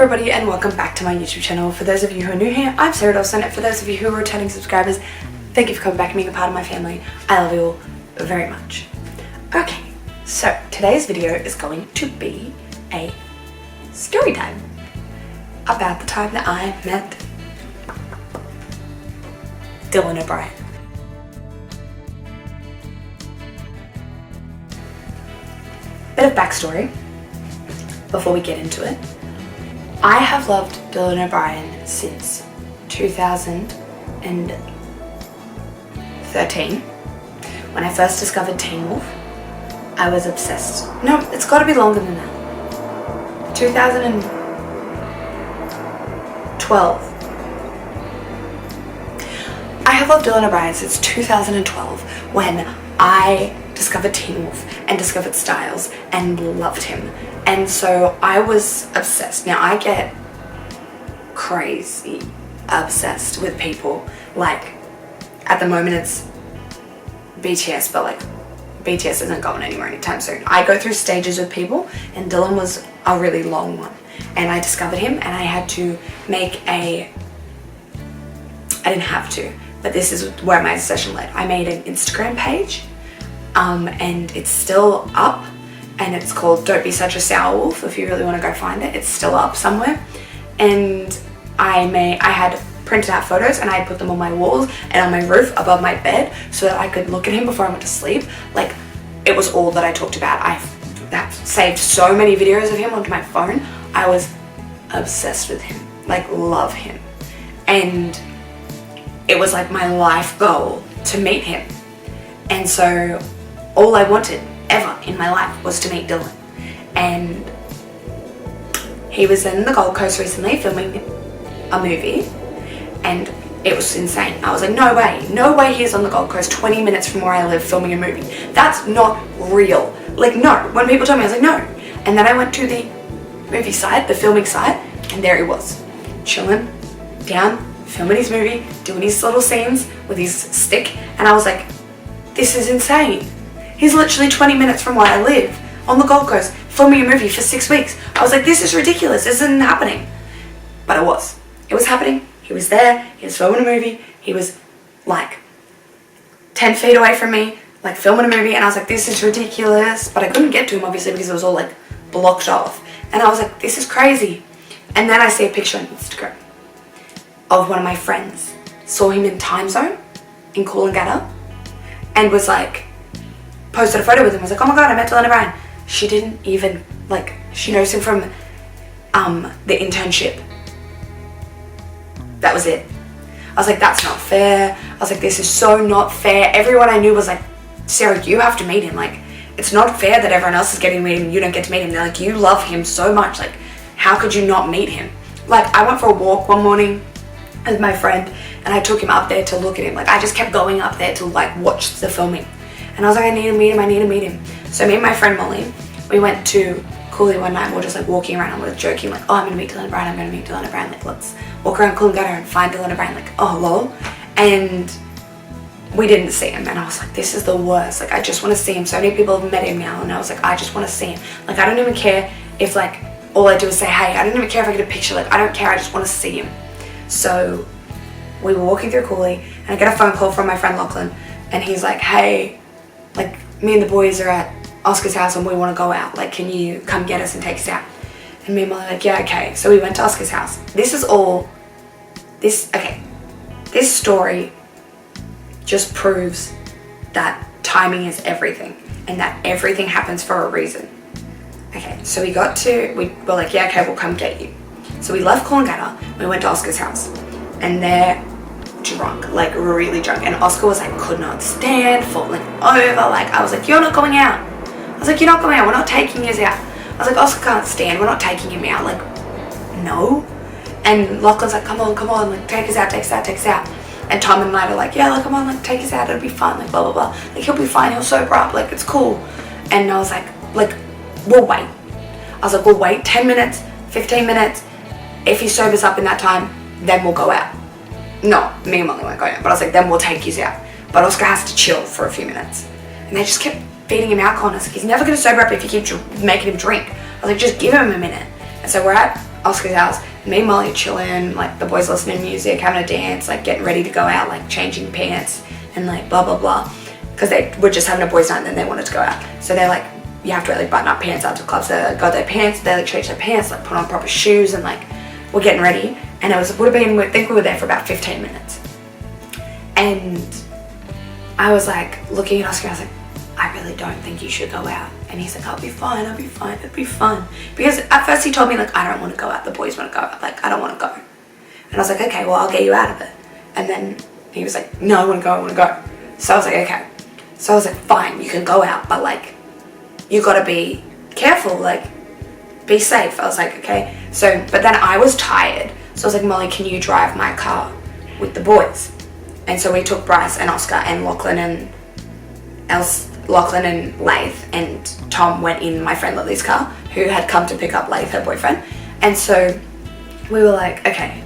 everybody and welcome back to my YouTube channel. For those of you who are new here, I'm Sarah Dawson, and for those of you who are returning subscribers, thank you for coming back and being a part of my family. I love you all very much. Okay, so today's video is going to be a story time about the time that I met DylanO'brien. Bit of backstory before we get into it. I have loved DylanO'brien since 2013. When I first discovered Teen Wolf, I was obsessed. No, it's got to be longer than that. 2012. I have loved DylanO'brien since 2012 when I discovered Teen Wolf and discovered Styles and loved him. And so I was obsessed. Now I get crazy obsessed with people. Like at the moment it's BTS, but like BTS isn't going anywhere anytime soon. I go through stages with people and Dylan was a really long one. And I discovered him and I had to make I didn't have to, but this is where my obsession led. I made an Instagram page and it's still up. And it's called Don't Be Such a Sour Wolf, if you really want to go find it. It's still up somewhere. And I had printed out photos and I put them on my walls and on my roof above my bed so that I could look at him before I went to sleep. Like, it was all that I talked about. I've saved so many videos of him onto my phone. I was obsessed with him, like love him. And it was like my life goal to meet him. And so all I wanted ever in my life was to meet Dylan. And he was in the Gold Coast recently filming a movie and it was insane. I was like, no way he's on the Gold Coast 20 minutes from where I live filming a movie. That's not real. Like, no. When people told me, I was like, no. And then I went to the movie site, the filming site, and there he was, chilling down, filming his movie, doing his little scenes with his stick. And I was like, this is insane. He's literally 20 minutes from where I live on the Gold Coast filming a movie for 6 weeks. I was like, this is ridiculous. This isn't happening. But it was. It was happening. He was there. He was filming a movie. He was like 10 feet away from me, like filming a movie. And I was like, this is ridiculous. But I couldn't get to him obviously because it was all like blocked off. And I was like, this is crazy. And then I see a picture on Instagram of one of my friends. Saw him in Time Zone in Coolangatta and was like, posted a photo with him. I was like, oh my god, I met DylanO'brien. She didn't even, like, she knows him from the internship. That was it. I was like, that's not fair. I was like, this is so not fair. Everyone I knew was like, Sarah, you have to meet him. Like, it's not fair that everyone else is getting to meet him and you don't get to meet him. They're like, you love him so much. Like, how could you not meet him? Like, I went for a walk one morning with my friend and I took him up there to look at him. Like, I just kept going up there to like watch the filming. And I was like, I need to meet him. So me and my friend Molly, we went to Cooley one night and we were just like walking around and we were joking like, oh, I'm gonna meet DylanO'brien. Like, let's walk around Coolangatta and find DylanO'brien. Like, oh, lol. And we didn't see him and I was like, this is the worst. Like, I just want to see him. So many people have met him now and I was like, I just want to see him. Like, I don't even care if like, all I do is say, hey, I don't even care if I get a picture. Like, I don't care. I just want to see him. So we were walking through Cooley and I get a phone call from my friend Lachlan and he's like, hey, like, me and the boys are at Oscar's house and we want to go out. Like, can you come get us and take us out? And me and Molly were like, yeah, okay. So we went to Oscar's house. This story just proves that timing is everything and that everything happens for a reason. Okay, so we were like, yeah, okay, we'll come get you. So we left Coolangatta, we went to Oscar's house and they're drunk, like really drunk, and Oscar was like, could not stand, falling over. Like, I was like, you're not going out. I was like, you're not going out, we're not taking you out. I was like, Oscar can't stand, we're not taking him out. Like, no. And Lachlan's like, come on, like take us out. And Tom and I are like, yeah, like, come on, like take us out, it'll be fun, like blah blah blah. Like, he'll be fine, he'll sober up, like it's cool. And I was like, we'll wait. I was like, we'll wait 10 minutes, 15 minutes. If he sobers up in that time, then we'll go out. No, me and Molly weren't going out, but I was like, then we'll take you out. But Oscar has to chill for a few minutes. And they just kept feeding him alcohol. And I was like, he's never going to sober up if you keep making him drink. I was like, just give him a minute. And so we're at Oscar's house. Me and Molly chilling, like the boys listening to music, having a dance, like getting ready to go out, like changing pants and like blah blah blah. Because they were just having a boys' night and then they wanted to go out. So they're like, you have to wear like button up pants out to the club. So they like, got their pants, they like changed their pants, like put on proper shoes and like we're getting ready. And it would have been, I think we were there for about 15 minutes. And I was like looking at Oscar, I was like, I really don't think you should go out. And he's like, I'll be fine, it'll be fun. Because at first he told me like, I don't want to go out, the boys want to go out, like I don't want to go. And I was like, okay, well I'll get you out of it. And then he was like, no, I want to go. So I was like, okay. So I was like, fine, you can go out, but like, you gotta be careful, like, be safe. I was like, okay. So, but then I was tired. So I was like, Molly, can you drive my car with the boys? And so we took Bryce and Oscar and Lachlan and Laith, and Tom went in my friend Lily's car, who had come to pick up Laith, her boyfriend. And so we were like, okay.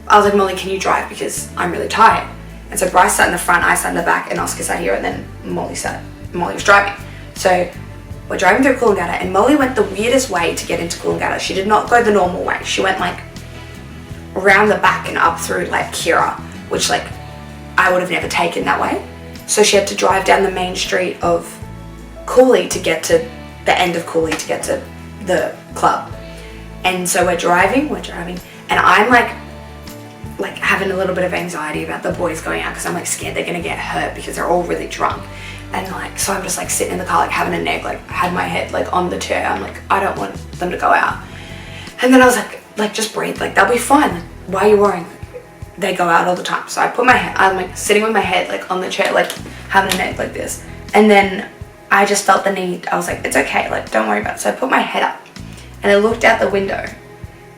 I was like, Molly, can you drive? Because I'm really tired. And so Bryce sat in the front, I sat in the back, and Oscar sat here, and then Molly was driving. So we're driving through Coolangatta, and Molly went the weirdest way to get into Coolangatta. She did not go the normal way. She went like around the back and up through like Kira, which like I would have never taken that way. So she had to drive down the main street of Cooley to get to the end of Cooley to get to the club. And so we're driving, and I'm like having a little bit of anxiety about the boys going out because I'm like scared they're gonna get hurt because they're all really drunk. And like, so I'm just like sitting in the car, like having a nag, like I had my head like on the chair. I'm like, I don't want them to go out. And then I was like just breathe, like they'll be fine. Like, why are you worrying? They go out all the time. So I put my head, I'm like sitting with my head like on the chair, like having a nag like this. And then I just felt the need, I was like, it's okay, like don't worry about it. So I put my head up and I looked out the window,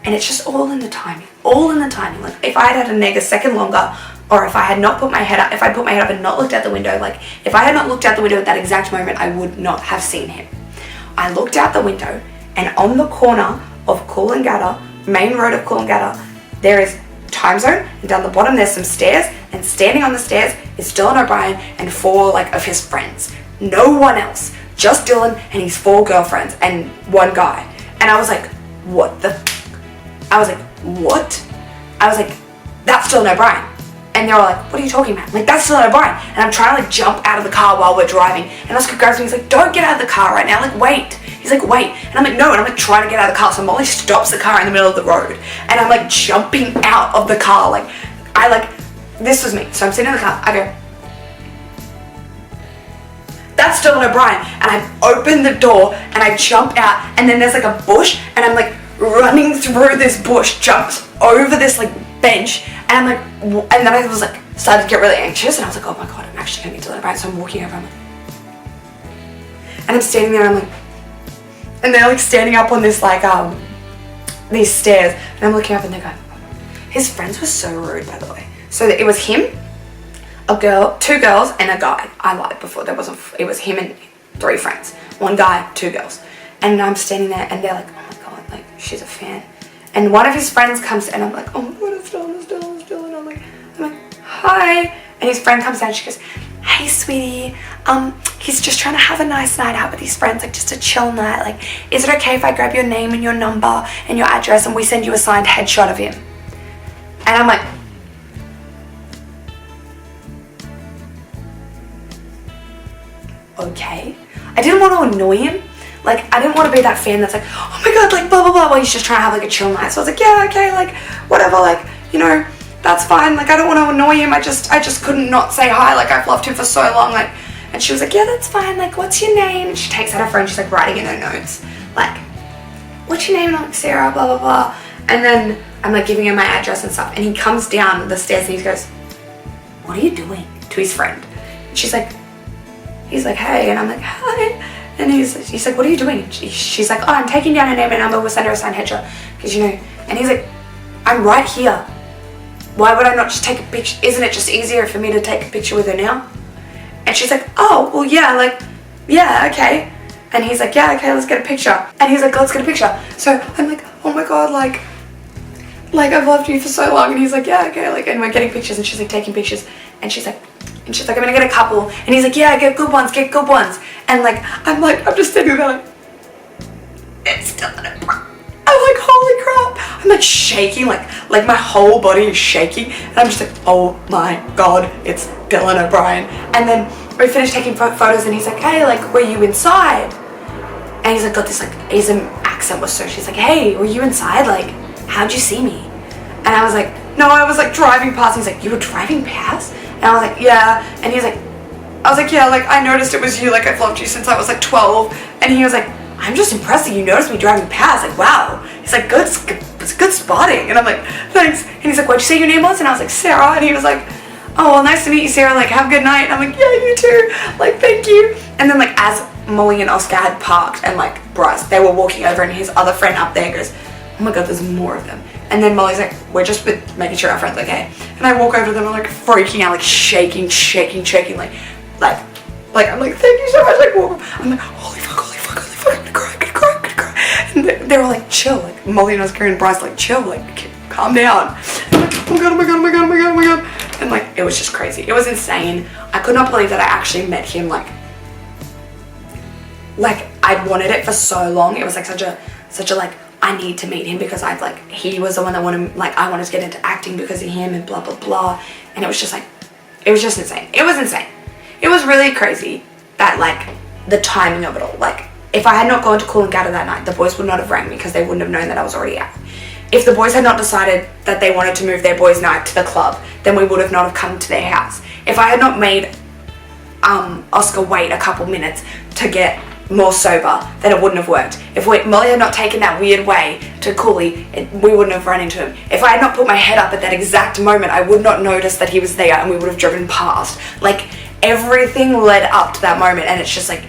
and it's just all in the timing. Like if I had a nag a second longer, or if I had not put my head up, if I put my head up and not looked out the window, like if I had not looked out the window at that exact moment, I would not have seen him. I looked out the window, and on the corner of Coolangatta, main road of Coolangatta, there is Time Zone, and down the bottom there's some stairs, and standing on the stairs is Dylan O'Brien and 4 like of his friends. No one else, just Dylan and his 4 girlfriends and 1 guy. And I was like, what the? I was like, what? I was like, that's Dylan O'Brien. And they were like, what are you talking about? I'm like, that's Dylan O'Brien. And I'm trying to like jump out of the car while we're driving. And Oscar grabs me, he's like, don't get out of the car right now, like wait. He's like, wait. And I'm like, no, and I'm like trying to get out of the car. So Molly stops the car in the middle of the road. And I'm like jumping out of the car. Like, this was me. So I'm sitting in the car, I go, that's Dylan O'Brien. And I open the door and I jump out, and then there's like a bush, and I'm like running through this bush, jumps over this like bench, and I'm like, and then I was like, started to get really anxious, and I was like, oh my god, I'm actually gonna get Dylan O'Brien. So I'm walking over, I'm like, and I'm standing there, and I'm like, and they're like standing up on this like these stairs, and I'm looking up, and they're going, his friends were so rude, by the way. So it was him, a girl, 2 girls, and a guy. I lied before, it was him and 3 friends, 1 guy, 2 girls. And I'm standing there, and they're like, oh my god, like she's a fan. And one of his friends comes, and I'm like, oh my god, it's Dylan. I'm like, hi. And his friend comes down, and she goes, hey sweetie, he's just trying to have a nice night out with his friends, like just a chill night. Like, is it okay if I grab your name and your number and your address, and we send you a signed headshot of him? And I'm like, okay. I didn't want to annoy him. Like, I didn't want to be that fan that's like, oh my god, like blah blah blah, while he's just trying to have like a chill night. So I was like, yeah, okay, like whatever, like, you know, that's fine. Like, I don't want to annoy him. I just couldn't not say hi. Like, I've loved him for so long. Like, and she was like, yeah, that's fine. Like, what's your name? And she takes out her phone. She's like writing in her notes, like, what's your name? And I'm like, Sarah, blah blah blah. And then I'm like giving him my address and stuff. And he comes down the stairs and he goes, what are you doing? To his friend. And she's like, he's like, hey. And I'm like, hi. And he's like, what are you doing? And she's like, oh, I'm taking down her name and number. We'll send her a signed headshot. Because, you know, and he's like, I'm right here. Why would I not just take a picture? Isn't it just easier for me to take a picture with her now? And she's like, oh, well, yeah, like, yeah, okay. And he's like, yeah, okay, let's get a picture. And he's like, let's get a picture. So I'm like, oh my god, like I've loved you for so long. And he's like, yeah, okay, like, and we're getting pictures, and she's like taking pictures, and she's like, I'm gonna get a couple. And he's like, yeah, get good ones. And like, I'm just sitting there like, it's still in it. I'm like, holy I'm like shaking, like my whole body is shaking, and I'm just like, oh my god, it's Dylan O'Brien. And then we finished taking photos, and he's like, hey, like, were you inside? And he's like got this like Asian accent with her. She's like, hey, were you inside? Like, how'd you see me? And I was like, no, I was like driving past. He's like, you were driving past? And I was like, yeah. And he's like, I was like, yeah, like I noticed it was you, like I've loved you since I was like 12. And he was like, I'm just impressed that you noticed me driving past. Like, wow. He's like, it's good spotting. And I'm like, thanks. And he's like, what'd you say your name was? And I was like, Sarah. And he was like, oh, well, nice to meet you, Sarah. Like, have a good night. And I'm like, yeah, you too. Like, thank you. And then like as Molly and Oscar had parked and like Bryce, they were walking over, and his other friend up there goes, oh my god, there's more of them. And then Molly's like, we're just making sure our friend's okay. And I walk over to them, I'm like freaking out, like shaking, like I'm like, thank you so much. Like, I'm like, holy fuck, I'm gonna cry. And they were like, chill. Like Molly and Oscar and Bryce like, chill, like calm down. And like, oh my god. And like, it was just crazy. It was insane. I could not believe that I actually met him. Like I'd wanted it for so long. It was like such a like, I need to meet him because he was the one that wanted, like, I wanted to get into acting because of him and blah, blah, blah. And it was just like, it was just insane. It was insane. It was really crazy that, like, the timing of it all. Like, if I had not gone to Coolangatta that night, the boys would not have rang me because they wouldn't have known that I was already out. If the boys had not decided that they wanted to move their boys' night to the club, then we would have not have come to their house. If I had not made Oscar wait a couple minutes to get more sober, then it wouldn't have worked. If Molly had not taken that weird way to Cooley, we wouldn't have run into him. If I had not put my head up at that exact moment, I would not notice that he was there, and we would have driven past. Like, everything led up to that moment, and it's just like,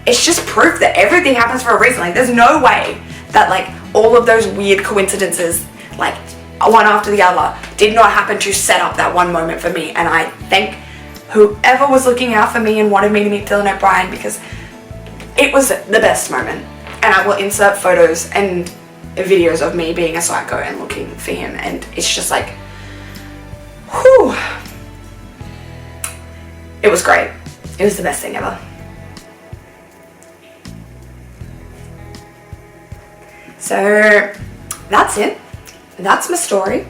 it's just proof that everything happens for a reason. Like, there's no way that like all of those weird coincidences, like one after the other, did not happen to set up that one moment for me. And I thank whoever was looking out for me and wanted me to meet Dylan O'Brien, because it was the best moment. And I will insert photos and videos of me being a psycho and looking for him, and it's just like, whew. It was great. It was the best thing ever. So that's it. That's my story.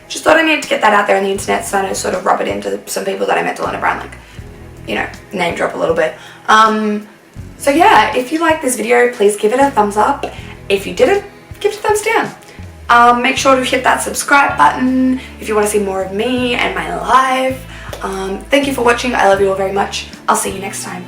Just thought I needed to get that out there on the internet, so I sort of rub it into some people that I met Dylan O'Brien, like, you know, name drop a little bit. So yeah, if you like this video, please give it a thumbs up. If you didn't, give it a thumbs down. Make sure to hit that subscribe button if you want to see more of me and my life. Thank you for watching. I love you all very much. I'll see you next time.